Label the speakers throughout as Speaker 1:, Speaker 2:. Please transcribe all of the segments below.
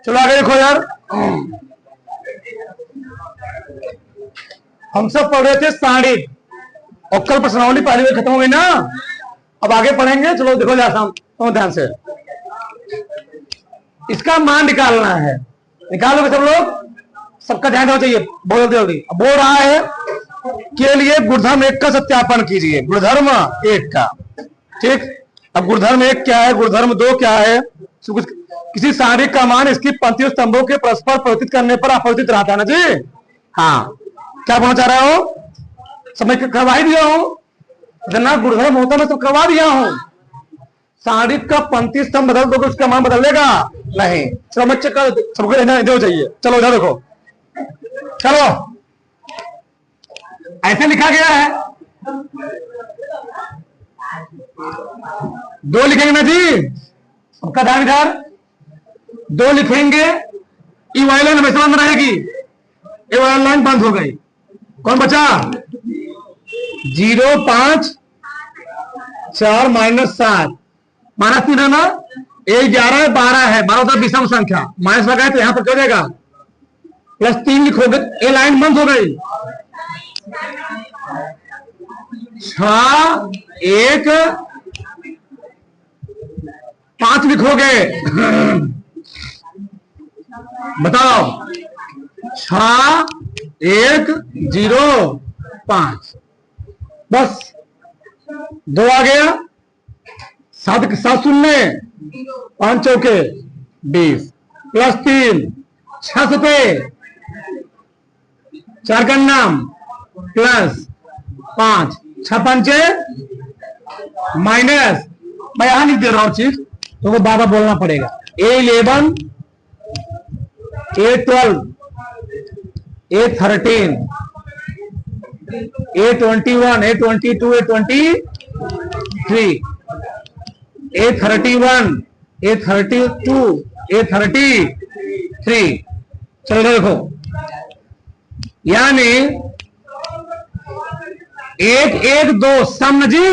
Speaker 1: चलो आगे देखो यार, हम सब पढ़ रहे थे साड़ी और कल प्रश्नावली पहली बार खत्म हो गई ना। अब आगे पढ़ेंगे, चलो देखो आसान तो ध्यान से। इसका मान निकालना है, निकालोगे सब लोग, सबका ध्यान होना चाहिए। बहुत जल्दी बोल रहा है के लिए गुणधर्म 1 का सत्यापन कीजिए। गुणधर्म 1 का, ठीक। अब गुणधर्म 1 क्या है, गुणधर्म 2 क्या है। किसी सारिक का मान इसकी पंक्तियों स्तंभों के परस्पर परिवर्तित करने पर अपरिवर्तित रहता है ना जी। हाँ, क्या बोलना चाह रहा हो, समय करवा ही दिया हूं, जितना गुणधर्म होता मैं तो करवा दिया हूं। सारिक का पंक्ति स्तंभ बदल दोगे उसका मान बदलेगा नहीं। चलो मैं चेक कर, सबको इधर चाहिए। चलो इधर देखो, चलो ऐसे लिखा गया है, 2 लिखेंगे ना जी। सबका ध्यान इधर, 2 लिखेंगे, ये वाली लाइन हमेशा बंद रहेगी, ये वाली लाइन बंद हो गई। कौन बचा, 0 5 4 -7 -3 है ना। 1 11 है, 12 है, 12 होता है विषम संख्या, माइनस लगाए तो यहां पर क्या हो जाएगा, +3 लिखोगे, ये लाइन बंद हो गई। 6 1 5 लिखोगे, बताओ, 6 1 0 5, बस 2 आ गया। 7 शून्य, 5 चौके 20, +3 6 सते 4 का नाम +5 6 पंचे माइनस, मैं यहां लिख दे रहा हूं चीज, तो बार बार बोलना पड़ेगा। A11 A12 A13 A21 A22 A23 A31 A32 A33। चलो देखो, यानी 1 1 2 सम जी,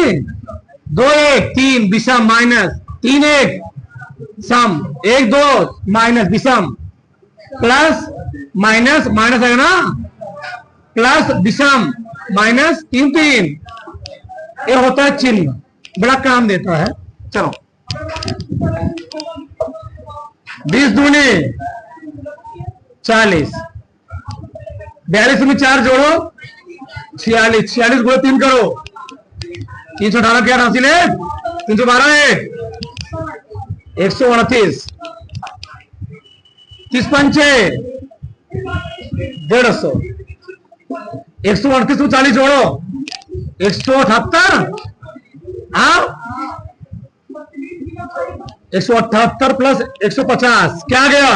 Speaker 1: 2 1 3 विषम माइनस, 3 1 सम, 1 2 माइनस विषम, प्लस माइनस माइनस है ना, प्लस विषम माइनस 3 3, ये होता है चिन्ह, बड़ा काम देता है। चलो 20 दूनी 40, 42 में 4 जोड़ो 46, 46 गुणे 3 करो, 318 क्या हासिल है, 312 129, 30 पंचे 150, 138 में 40 जोड़ो 178, हाँ 178 प्लस 150 क्या गया,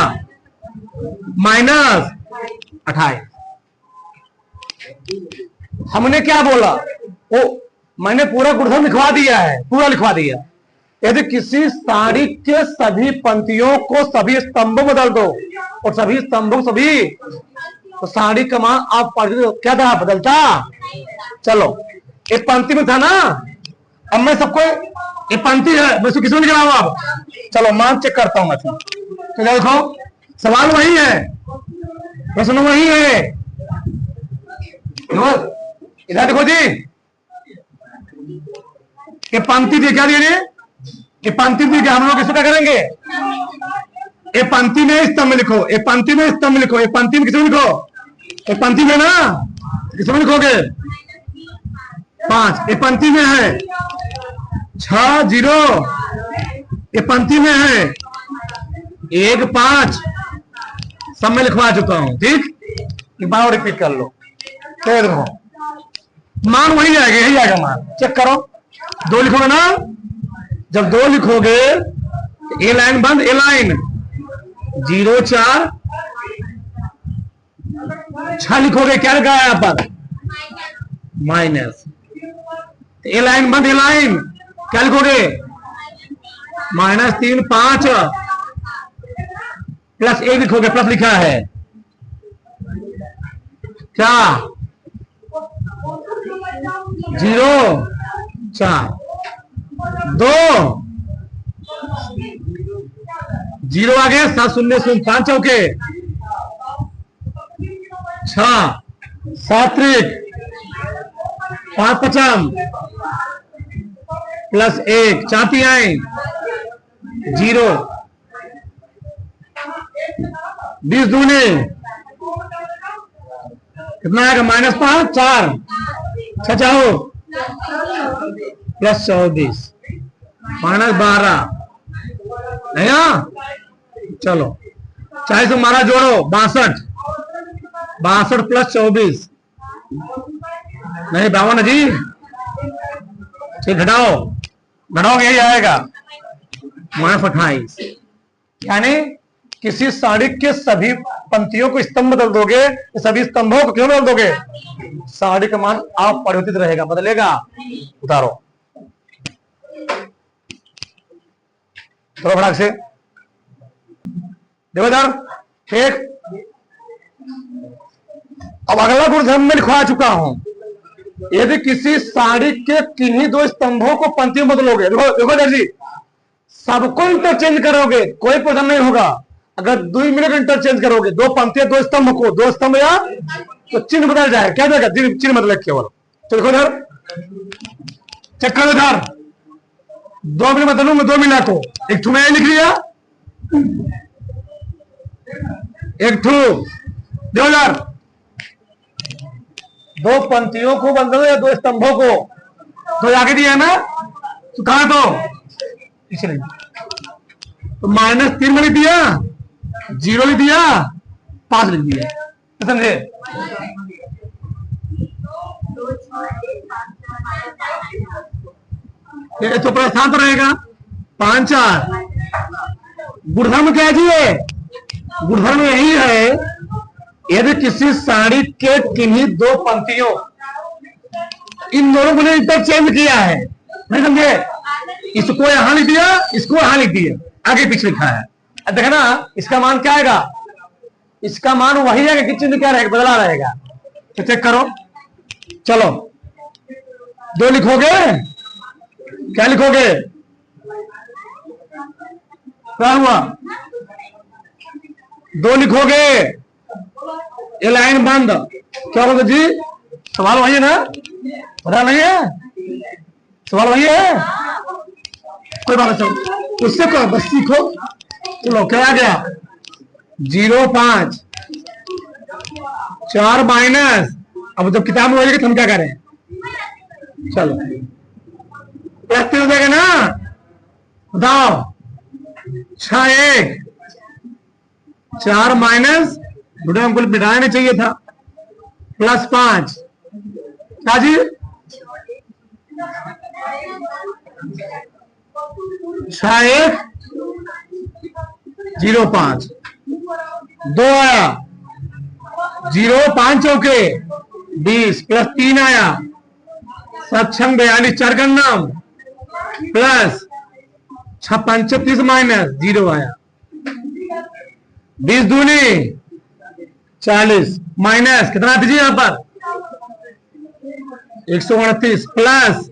Speaker 1: -28। हमने क्या बोला, ओ मैंने पूरा गुणधर्म लिखवा दिया है, पूरा लिखवा दिया। यदि किसी सारिक के सभी पंक्तियों को सभी स्तंभों में बदल दो और सभी स्तंभों सभी, तो सारिक का मान आप क्या था, बदलता। चलो एक पंक्ति में था ना, अब मैं सबको, एक पंक्ति है मैं किसमें लिख रहा हूं, अब चलो मान चेक करता हूं मैं। तो देखो सवाल वही है, प्रश्न वही है, इधर देखो जी, ये पंक्ति थी क्या दिए, ये पंक्ति थी क्या, हम लोग इसको क्या करेंगे, ये पंक्ति में स्तंभ लिखो, ये पंक्ति में स्तंभ लिखो, ये पंक्ति में किसमें लिखो, ये पंक्ति में ना, किसमें लिखोगे 5, ये पंक्ति में है 6 0, ये पंक्ति में है 1 5, सब में लिखवा चुका हूं, ठीक। एक बार और रिपीट कर लो, तो देखो मान वही जाएगा, यही जाएगा मान, चेक करो। 2 लिखोगे ना, जब 2 लिखोगे ए लाइन बंद, ए लाइन 0 4 6 लिखोगे, क्या लिखा है यहां पर माइनस, ए लाइन बंद, ए लाइन क्या लिखोगे -3 5 प्लस 1 लिखोगे, प्लस लिखा है क्या 0 4 2 जीरो आ गया, 7 शून्य शून्य, 5 चौके 6, 7 त्रिक 5 पचम प्लस 1, 4 तिहाई 0, 20 दूने कितना आएगा, -5, 4, 6 चाहो प्लस 24 -12 नया। चलो 40 हमारा जोड़ो 62, 62 प्लस 24 नहीं 52 जी, ठीक घटाओ घटाओ यही आएगा -28। यानी किसी साड़ी के सभी पंक्तियों को स्तंभ बदल दोगे, सभी स्तंभों को क्यों बदल दोगे, साड़ी का मान आप परिवर्तित रहेगा, बदलेगा। उतारो थोड़ा फटाक से देखो इधर, ठीक। अब अगला गुणधर्म में लिखवा चुका हूं, यदि किसी साड़ी के किन्हीं दो स्तंभों को पंक्तियों में बदलोगे, देखो देखो इधर जी, सबको इंटरचेंज करोगे कोई प्रश्न नहीं होगा। अगर 2 मिनट इंटरचेंज करोगे, दो पंक्तियां दो स्तंभ को, दो स्तंभ या तो चिन्ह बदल जाएगा, क्या जाएगा, चिन्ह बदल केवल। तो देखो इधर चेक करो, इधर 2 मिनट बदलूंगा, 2 मिनट को एक ठू में लिख लिया, एक ठू दो हजार, दो पंक्तियों को बदलो या दो स्तंभों को, तो आगे दिया ना, तो कहा तो इसलिए तो -3 में लिख दिया, 0 लिख दिया, 5 लिख दिया, समझे। ये तो प्रस्थान तो रहेगा 5 4। गुणधर्म क्या है जी, ये गुणधर्म यही है, यदि किसी साड़ी के किन्हीं दो पंक्तियों, इन दोनों को इंटरचेंज किया है, नहीं समझे, इसको यहां लिख दिया, इसको यहां लिख दिया, आगे पीछे लिखा है। अब देखना इसका मान क्या आएगा, इसका मान वही है कि चिन्ह क्या रहेगा, बदला रहेगा। तो चेक करो, चलो 2 लिखोगे, क्या लिखोगे, क्या हुआ, 2 लिखोगे, ये लाइन बंद, क्या बोलते जी, सवाल वही है ना, पता नहीं है, सवाल वही है, कोई बात नहीं, उससे करो बस सीखो। चलो क्या आ गया, 0 5 4 माइनस, अब जब किताब में होगी तो हम क्या करें, चलो प्लस 3 हो जाएगा ना, बताओ 6 1 4 माइनस, हमको बिठाना नहीं चाहिए था, प्लस 5 क्या जी, 6 1 0 5 2 आया, 0 5 चौके 20 प्लस 3 आया, 7 6 42 4 का नाम प्लस 6 5 30 माइनस 0 आया, 20 दूनी 40 माइनस कितना दीजिए यहां पर 138 प्लस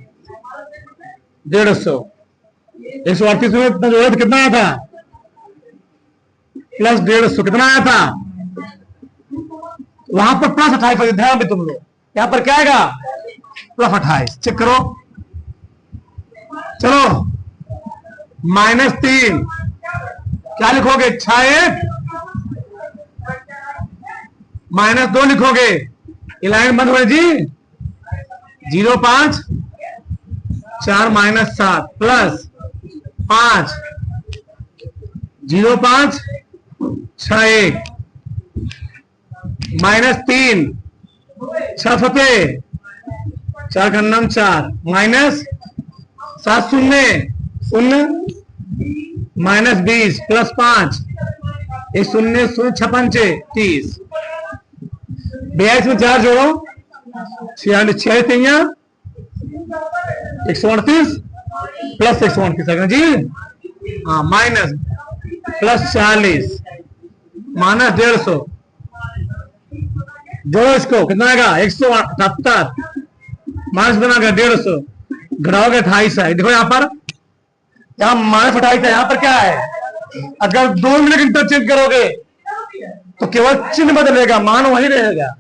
Speaker 1: 150, 138 में इतना जोड़ा तो कितना आया था, प्लस 150 कितना आया था, वहां पर प्लस 28, ध्यान भी तुम लोग, यहां पर क्या आएगा प्लस 28, चेक करो, चलो -3 क्या लिखोगे, 6 1 -2 लिखोगे, ये लाइन बंद हो जी, 0 5 4 -7 प्लस 5 0 5 6 1 -3 6 फते 4 का नाम 4 माइनस 7 शून्य 0 -20 प्लस 5 1 शून्य 0 6 5 30, 42 में 4 जोड़ो 46 138 प्लस 138 जी, हाँ माइनस प्लस 40 माइनस 150, जोड़ो इसको कितना आएगा 178 माइनस बना गया 150, घटाओगे 28 है, देखो यहाँ पर, यहाँ माइनस 28 है, यहाँ पर क्या है अगर 2 मिनट इंटरचेंज करोगे तो केवल चिन्ह बदलेगा, मान वही रहेगा।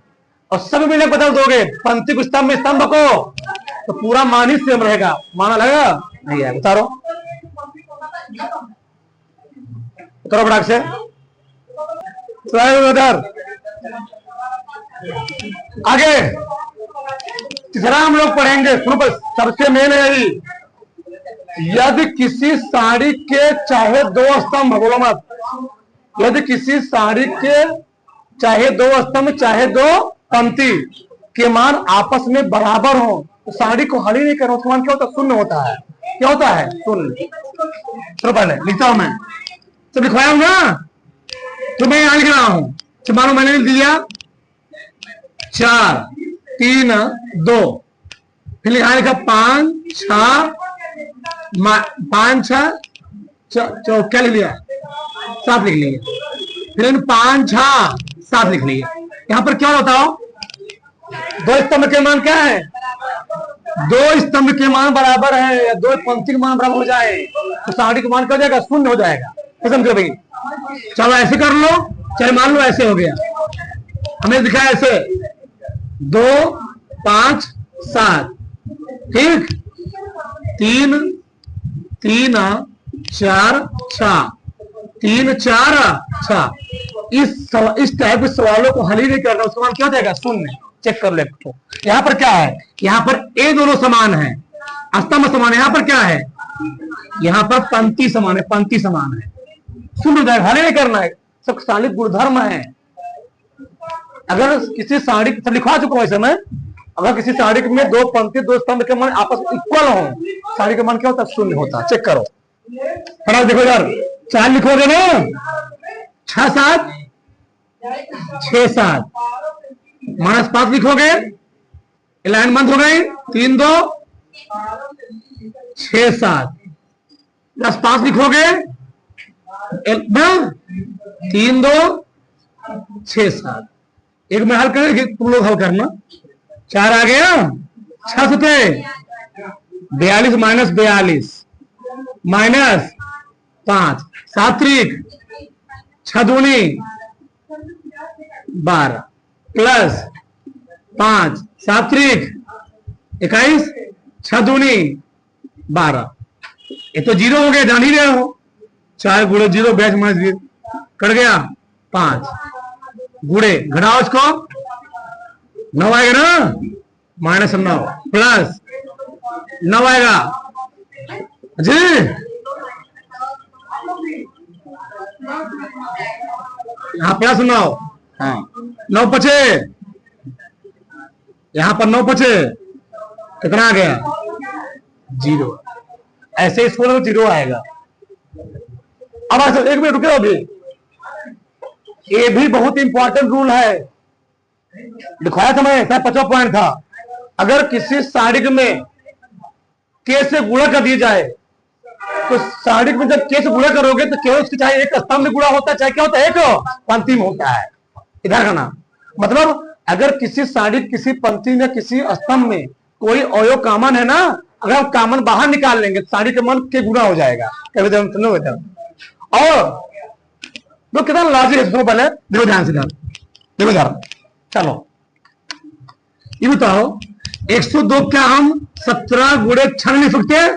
Speaker 1: और सब मिलकर बदल दोगे पंक्ति को स्तंभ में स्तंभ को, तो पूरा मान ही सेम रहेगा। माना लगेगा नहीं है। उतारो उतारो फटाक से। उधर आगे तीसरा हम लोग पढ़ेंगे। सुनो पर सबसे मेन है यही, यदि किसी साड़ी के चाहे 2 स्तंभ, बोलो मत, यदि किसी साड़ी के चाहे 2 स्तंभ चाहे 2 पंक्ति के मान आपस में बराबर हो तो साड़ी को हल ही नहीं करो, उसका मान क्या होता है? शून्य होता है। क्या होता है? शून्य। चलो पहले लिखता हूं मैं, सब लिखवाया हूं ना, तो मैं यहां लिख रहा हूं। तो मानो मैंने लिख दिया 4 3 2, फिर लिखा 5 6 क्या लिख लिया? 7 लिख लिए। फिर 5 6 7 लिख लिए। यहां पर क्या बताओ? 2 स्तंभ के मान क्या है? 2 स्तंभ के मान बराबर है या 2 पंक्ति के मान बराबर हो जाए तो साड़ी का मान क्या हो जाएगा? शून्य हो जाएगा। समझो भाई। चलो ऐसे कर लो, चाहे मान लो ऐसे हो गया। हमें दिखा ऐसे 2 5 7, ठीक, 3 3 4 6, 3 4 6। इस टाइप के सवालों को हल ही नहीं करना, उसका मान क्या हो जाएगा? शून्य। चेक कर ले। यहां पर क्या है? यहां पर ए दोनों समान है, स्तंभ समान है। यहां पर क्या है? यहां पर पंक्ति समान है, पंक्ति समान है, शून्य हो जाएगा। हल ही नहीं करना है, सब सालिक गुणधर्म है। अगर किसी साड़ी लिखवा चुका हूं ऐसे में, अगर किसी साड़ी में 2 पंक्ति 2 स्तंभ के मान आपस में इक्वल हो, साड़ी का मान क्या होता है? शून्य होता है। चेक करो फटाफट, देखो यार। 4 लिखोगे ना, 6 7 6 7, -5 लिखोगे, लाइन बंद हो गई। 3 2 6 7, +5 लिखोगे, 3 2 6 7। एक में हल करेंगे, तुम लोग हल करना। 4 आ गया, 6 7 42 -42 -5 7 3 6 दूनी 12 +5 7 3 21 6 दूनी 12। ये तो 0 हो गया, जान ही रहे हो। 4 गुणे 0 बैच -0 कट गया। 5 गुणे घटाओ इसको, 9 आएगा ना, -9 +9 आएगा जी। यहाँ +9, हाँ 9 बचे, यहां पर 9 बचे, कितना आ गया? 0। ऐसे ही 16 में 0 आएगा। अब ऐसे 1 मिनट रुके अभी, ये भी बहुत इंपॉर्टेंट रूल है, लिखवाया था मैं, 50वां पॉइंट था। अगर किसी साड़ी में के से गुणा कर दिया जाए तो साड़ी में जब के से गुणा करोगे तो केवल उसकी चाहे एक स्तंभ में गुणा होता है, चाहे क्या होता है? एक पंक्ति में होता है। इधर का नाम मतलब, अगर किसी साड़ी किसी पंक्ति में किसी स्तंभ में कोई अवयव कॉमन है ना, अगर हम कॉमन बाहर निकाल लेंगे तो साड़ी के मान के गुणा हो जाएगा। और तो कितना लॉजिक है, पहले देखो ध्यान से, देखो ध्यान। चलो ये बताओ, 102 क्या हम 17 गुणे 6 लिख सकते हैं?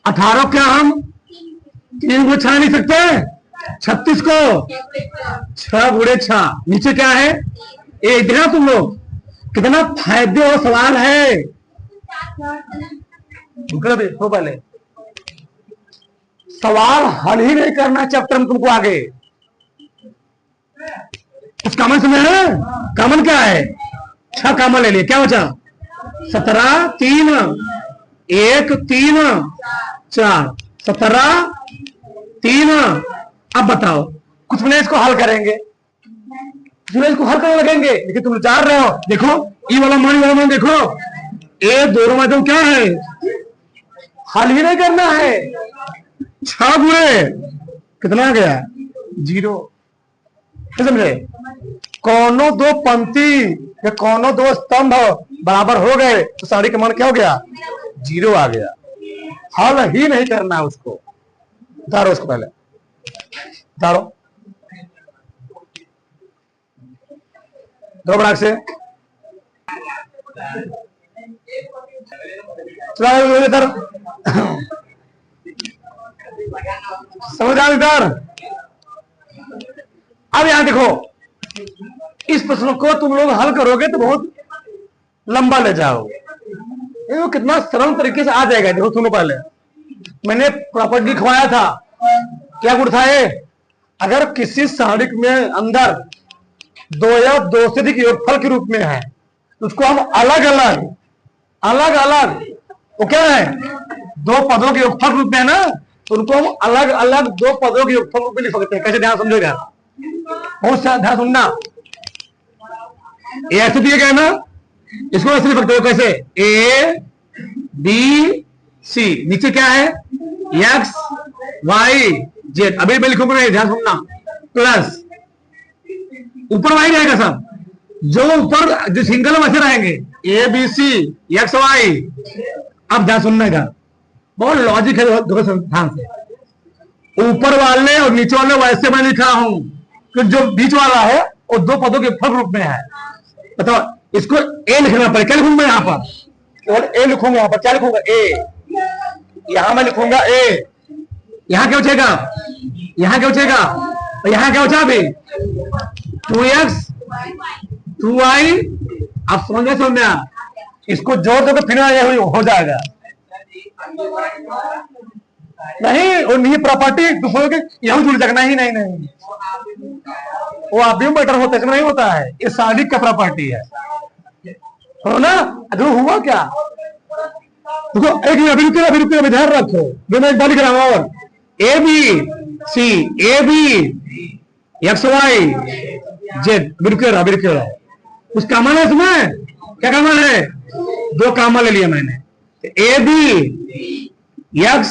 Speaker 1: 18 क्या हम 3 गुणे 6 लिख सकते हैं? 36 को 6 गुणे 6, नीचे क्या है? ये देखा तुम लोग कितना फायदे और सवाल है। देखो पहले सवाल हल ही नहीं करना चैप्टर में तुमको आगे। उस कॉमन समझ है? कॉमन क्या है? 6 कॉमन ले लिए, क्या बचा? 17 3 1 3 4 17 3। अब बताओ, कुछ में इसको हल करेंगे, कुछ में इसको हल करने लगेंगे, लेकिन तुम जान रहे हो। देखो ये वाला मान देखो, ये दोनों माध्यम क्या है? हल ही नहीं करना है। 6 गुणे कितना आ गया? 0। समझे? कोनो 2 पंक्ति या कोनो 2 स्तंभ बराबर हो गए तो साड़ी का मान क्या हो गया? 0 आ गया। हल ही नहीं करना है उसको। उतारो इसको, पहले उतारो, दो बराक से इधर संविधान इधर। अब यहां देखो, इस प्रश्न को तुम लोग हल करोगे तो बहुत लंबा ले जाओगे, ये कितना सरल तरीके से आ जाएगा। देखो सुनो, पहले मैंने प्रॉपर्टी लिखवाया था, क्या गुण था ये? अगर किसी सारिक में अंदर दो या दो से अधिक योगफल के रूप में है, तो उसको हम अलग अलग वो क्या है, दो पदों के योगफल के रूप में है ना, तो उनको हम अलग अलग दो पदों के योगफल रूप में लिख सकते हैं। कैसे, ध्यान समझोगा, बहुत ध्यान सुनना। ए ऐसे दिए गए ना, इसको ऐसे लिख सकते हो, कैसे, ए बी सी, नीचे क्या है, एक्स वाई जेड। अभी मैं लिखूंगा नहीं, ध्यान सुनना, प्लस ऊपर वाई रहेगा सब, जो ऊपर जो सिंगल वैसे रहेंगे, A B C X Y. अब ध्यान सुनना इधर, बहुत लॉजिक है, ध्यान से। ऊपर वाले और नीचे वाले वैसे मैं लिखा हूं कि जो बीच वाला है वो दो पदों के फल रूप में है। बताओ, इसको ए लिखना पड़ेगा। क्या लिखूंगा यहां पर, केवल ए लिखूंगा। यहां पर क्या लिखूंगा, ए, यहां मैं लिखूंगा ए। यहां क्या बचेगा, यहां क्या बचेगा, और यहां क्या बचा अभी, 2x 2y। आप समझ में, इसको जोड़ दो तो फिर हो जाएगा। नहीं, और नहीं प्रॉपर्टी दूसरों के यहां जुड़ जाएगा। नहीं नहीं नहीं, वो आप भी बेटर होता है, नहीं होता है, ये सादिक का प्रॉपर्टी है, हो ना। अगर हुआ क्या, देखो अभी रुकिए, ध्यान रखो, मैं एक बार लिख रहा हूं, और A B C, A B X Y Z. अभी रुकिए, कुछ कामन है इसमें, क्या कामन है, दो कामन ले लिया मैंने, A B X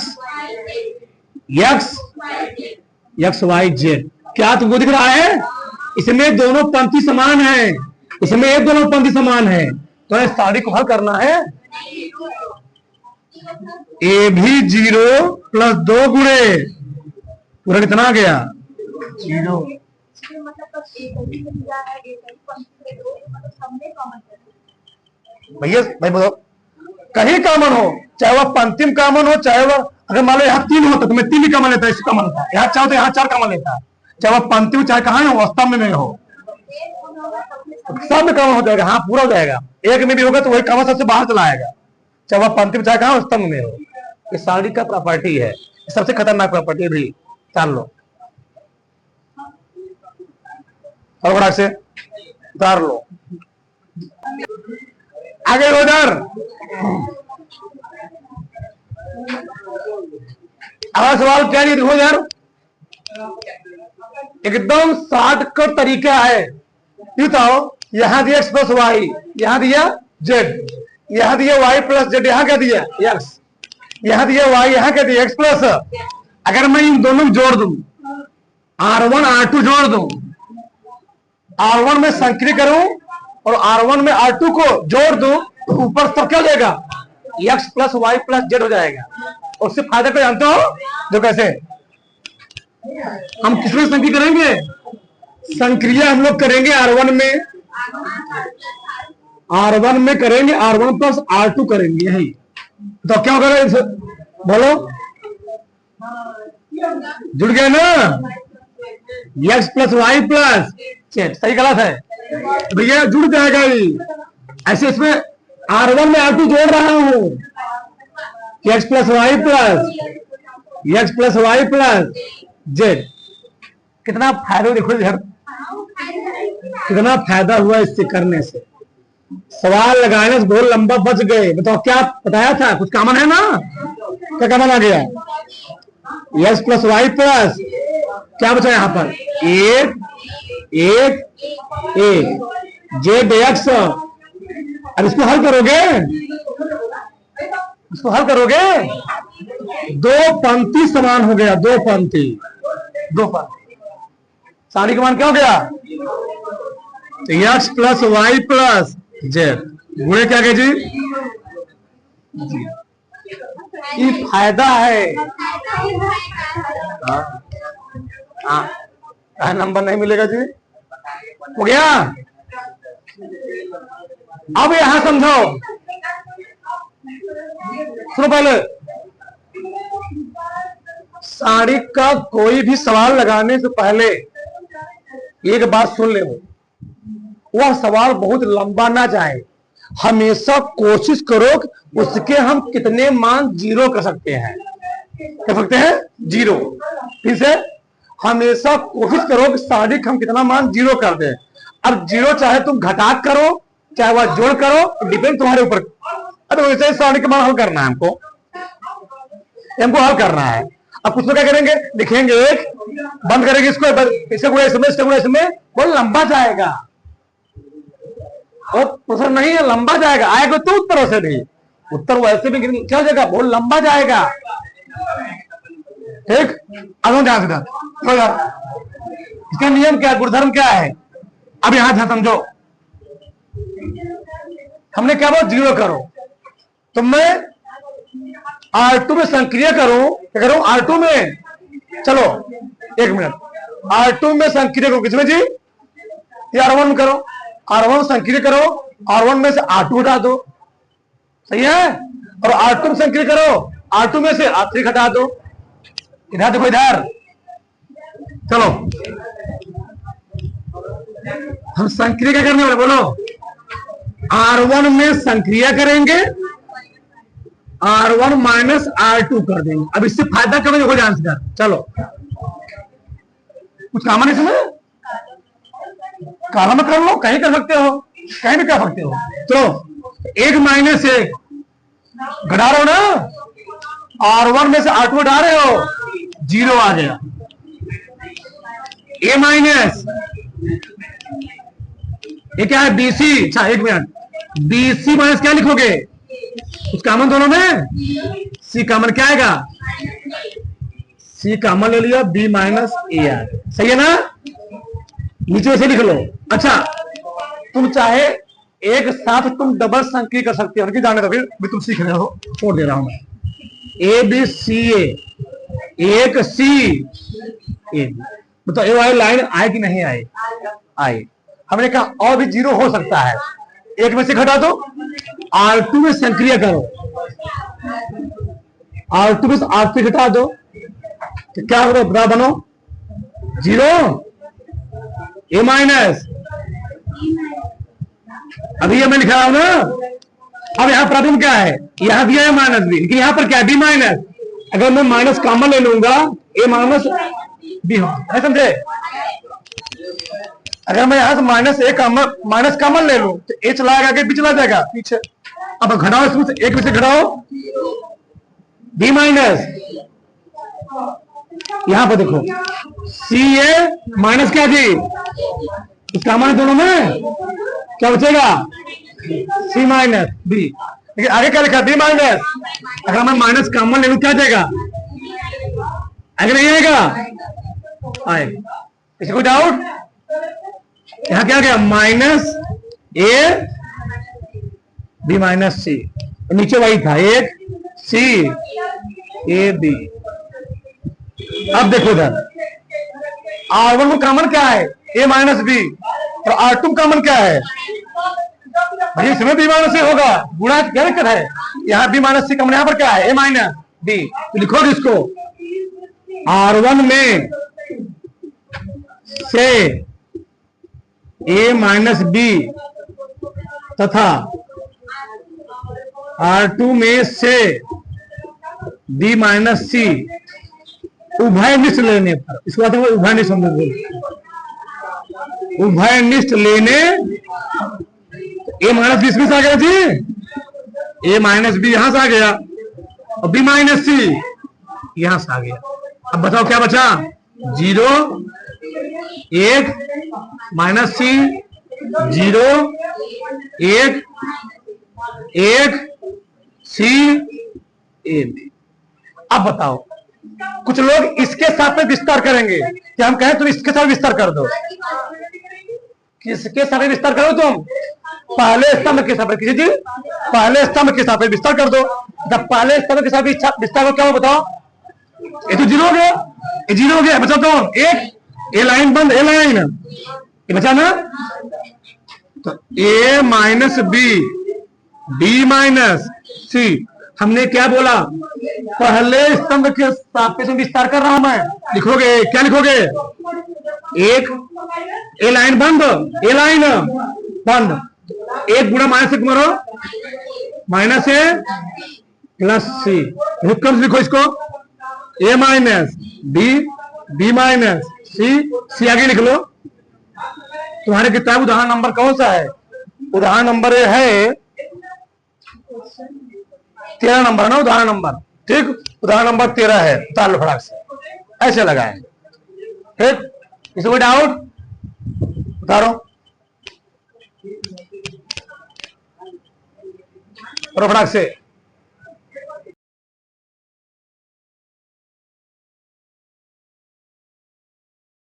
Speaker 1: X Y Z. क्या तुमको दिख रहा है, इसमें दोनों पंक्ति समान है, इसमें एक दोनों पंक्ति समान है, तो इस सारी को हल करना है। ए भी 0 प्लस 2 गुणे पूरा कितना आ गया, 0। भैया भाई बोलो, कहीं कॉमन हो, चाहे वह पंक्तिम कॉमन हो, चाहे वह, अगर मान लो यहाँ 3 होता तो मैं 3 ही कॉमन लेता, इससे कॉमन था, यहाँ चाहो तो यहाँ 4 कॉमन लेता, चाहे वह पंक्तिम चाहे कहाँ हो, स्तंभ में हो, सब में कॉमन हो जाएगा। हाँ, पूरा हो जाएगा, एक में भी होगा तो वही कॉमन सबसे बाहर चला आएगा, चाहे वह पंक्तिम चाहे कहाँ स्तंभ में हो। ये सारिक का प्रॉपर्टी है, सबसे खतरनाक प्रॉपर्टी भी। जान लो, और बड़ा से उतार लो, आगे उधर। अगला सवाल क्या है, देखो यार, एकदम शॉर्टकट तरीका है। बताओ, यहां दिया x प्लस वाई, यहां दिया z, यहां दिया y प्लस z, यहां क्या दिया x, यहां दिया y, यहां क्या दिया x प्लस। अगर मैं इन दोनों में जोड़ दूं, R1 R2 जोड़ दूं, R1 में संक्रिय करूं और R1 में R2 को जोड़ दूं, तो ऊपर सब क्या हो जाएगा, x plus Y plus Z हो जाएगा। और उससे फायदा को जानते हो, जो कैसे हम किसमें संक्रिय करेंगे, संक्रिया हम लोग करेंगे R1 में करेंगे, R1 प्लस R2 करेंगे, यही तो क्या होगा, बोलो, जुड़ गया ना, x plus Y plus Z. सही गलत है भैया, जुड़ जाएगा ही। ऐसे इसमें R1 में R2 जोड़ रहा हूं, x plus Y plus Z. कितना फायदा, देखो इधर कितना फायदा हुआ इससे करने से। सवाल लगाने से बहुत लंबा बच गए। बताओ, क्या बताया था, कुछ कॉमन है ना, क्या कॉमन आ गया, x प्लस वाई प्लस क्या बचा यहाँ पर, एक जेड एक्स। अब इसको हल करोगे, दो पंक्ति समान हो गया, दो पंक्ति सारी का मान क्या हो गया, X plus Y plus Z गुणे क्या गए जी, ये फायदा है। नंबर नहीं मिलेगा जी। हो गया। अब यहां समझो, सुनो पहले, साड़ी का कोई भी सवाल लगाने से पहले एक बात सुन ले, वह सवाल बहुत लंबा ना जाए। हमेशा कोशिश करो कि उसके हम कितने मान जीरो कर सकते हैं। कर सकते हैं जीरो। फिर से हमेशा कोशिश करो कि साड़ी का हम कितना मान जीरो कर दें। अब जीरो चाहे तुम घटा करो चाहे वह जोड़ करो, डिपेंड तुम्हारे ऊपर। अब वैसे साड़ी का मान हल करना है हमको हल करना है। अब कुछ लोग क्या करेंगे, लिखेंगे एक, बंद करेंगे इसको, इसमें बहुत लंबा जाएगा। और प्रश्न नहीं है, लंबा जाएगा। आएगा तो उत्तरों से भी, उत्तर वैसे भी क्या हो जाएगा, बहुत लंबा जाएगा। ठीक, अब ध्यान से, इसका नियम क्या है, गुणधर्म क्या है। अब यहां ध्यान समझो, हमने क्या बोला, जीरो करो। तो मैं R2 में संक्रिय करूं, क्या करूं, R2 में, चलो एक मिनट, R2 में संक्रिय करो किसमें जी, R1 में करो। R1 संक्रिय करो, R1 में से R2 हटा दो, सही है। और R2 में संक्रिय करो, R2 में से R3 हटा दो। इधर देखो, इधर चलो, हम संक्रिय क्या करने वाले, बोलो। R1 में संक्रिय करेंगे, R1 माइनस R2 कर देंगे। अब इससे फायदा कभी देखो ध्यान से, चलो कुछ काम नहीं इसमें, कॉलम में कर लो, कहीं कर सकते हो, कहीं भी कर सकते हो। चलो एक माइनस एक घटा रहे हो ना, R1 में से R2 घटा रहे हो, जीरो आ गया। ए माइनस, ये क्या है, BC। अच्छा एक मिनट, BC माइनस क्या लिखोगे, कुछ कॉमन दोनों में, C कॉमन क्या आएगा, C कॉमन ले लिया, B माइनस ए आ, सही है ना। नीचे से लिख लो। अच्छा तुम चाहे एक साथ तुम डबल संक्रिय कर सकते हो, जाने दो, फिर भी तुम सीख रहे हो, छोड़ दे रहा हूं मैं। ABCA, एक C A, मतलब ये वाली लाइन आए कि नहीं आए, आए। हमने कहा और भी जीरो हो सकता है, एक में से घटा दो, R2 में संक्रिय करो, R2 में से R3 घटा दो, तो क्या होगा, बराबर बनो जीरो, ए माइनस, अभी ये मैं लिखा रहा हूं ना। अब यहां प्रॉब्लम क्या है, यहां दिया है माइनस बी, लेकिन यहां पर क्या है, बी माइनस। अगर मैं माइनस कॉमन ले लूंगा, ए माइनस बी होगा, समझे। अगर मैं यहां से माइनस कॉमन ले लूं तो ए चला आगे, बी चला जाएगा पीछे। अब घटाओ, इसमें से एक में से घटाओ, बी माइनस, यहां पर देखो सी ए माइनस क्या जी, इसका मान दोनों में क्या बचेगा, सी माइनस बी। लेकिन आगे क्या लिखा, बी माइनस। अगर मैं माइनस कॉमन ले लूं क्या जाएगा, आगे नहीं आएगा, आएगा। इससे कोई डाउट, यहां क्या गया, माइनस ए बी माइनस सी, नीचे वही था, एक सी ए बी। अब देखो इधर, R1 में कॉमन क्या है, ए माइनस बी, और R2 कॉमन क्या है भाई, इसमें बी माइनस सी होगा, गुणा क्या दिक्कत है, यहाँ बी माइनस सी कॉमन, यहाँ पर क्या है, ए माइनस बी। तो लिखो इसको, R1 में से ए माइनस बी तथा R2 में से बी माइनस सी उभयनिष्ठ लेने पर, इसको बात है उभयनिष्ठ, उभयनिष्ठ लेने, ए माइनस बी इसमें से आ गया जी, ए माइनस बी यहां से आ गया, और बी माइनस सी यहां से आ गया। अब बताओ क्या बचा, जीरो, एक माइनस सी, जीरो, एक, एक सी ए बी। अब बताओ, कुछ लोग इसके साथ में विस्तार करेंगे, कि हम कहें तुम इसके साथ विस्तार कर दो, किसके साथ विस्तार करो तुम, पहले स्तंभ के सापेक्ष जी, पहले स्तंभ के सापेक्ष विस्तार कर दो। जब पहले स्तंभ के सापेक्ष विस्तार को क्या हो बताओ? ये तो जीरो हो गया, ये जीरो हो गया, बचा तो एक ए लाइन बंद, ए लाइन ये बचा ना। तो ए माइनस बी माइनस सी, हमने क्या बोला? पहले स्तंभ के सापेक्ष में विस्तार कर रहा हूं मैं। लिखोगे क्या लिखोगे? एक ए लाइन बंद, ए लाइन बंद, एक गुणा माइनस एक मरो, माइनस ए प्लस सी, हुक्म लिखो इसको, ए माइनस बी माइनस सी आगे लिख लो। तुम्हारे किताब उदाहरण नंबर कौन सा है? उदाहरण नंबर है 13 नंबर ना, उदाहरण नंबर, ठीक, उदाहरण नंबर 13 है। उतार लो फटाक से, ऐसे लगाए, ठीक। इसमें कोई डाउट? उतारो फटाक से।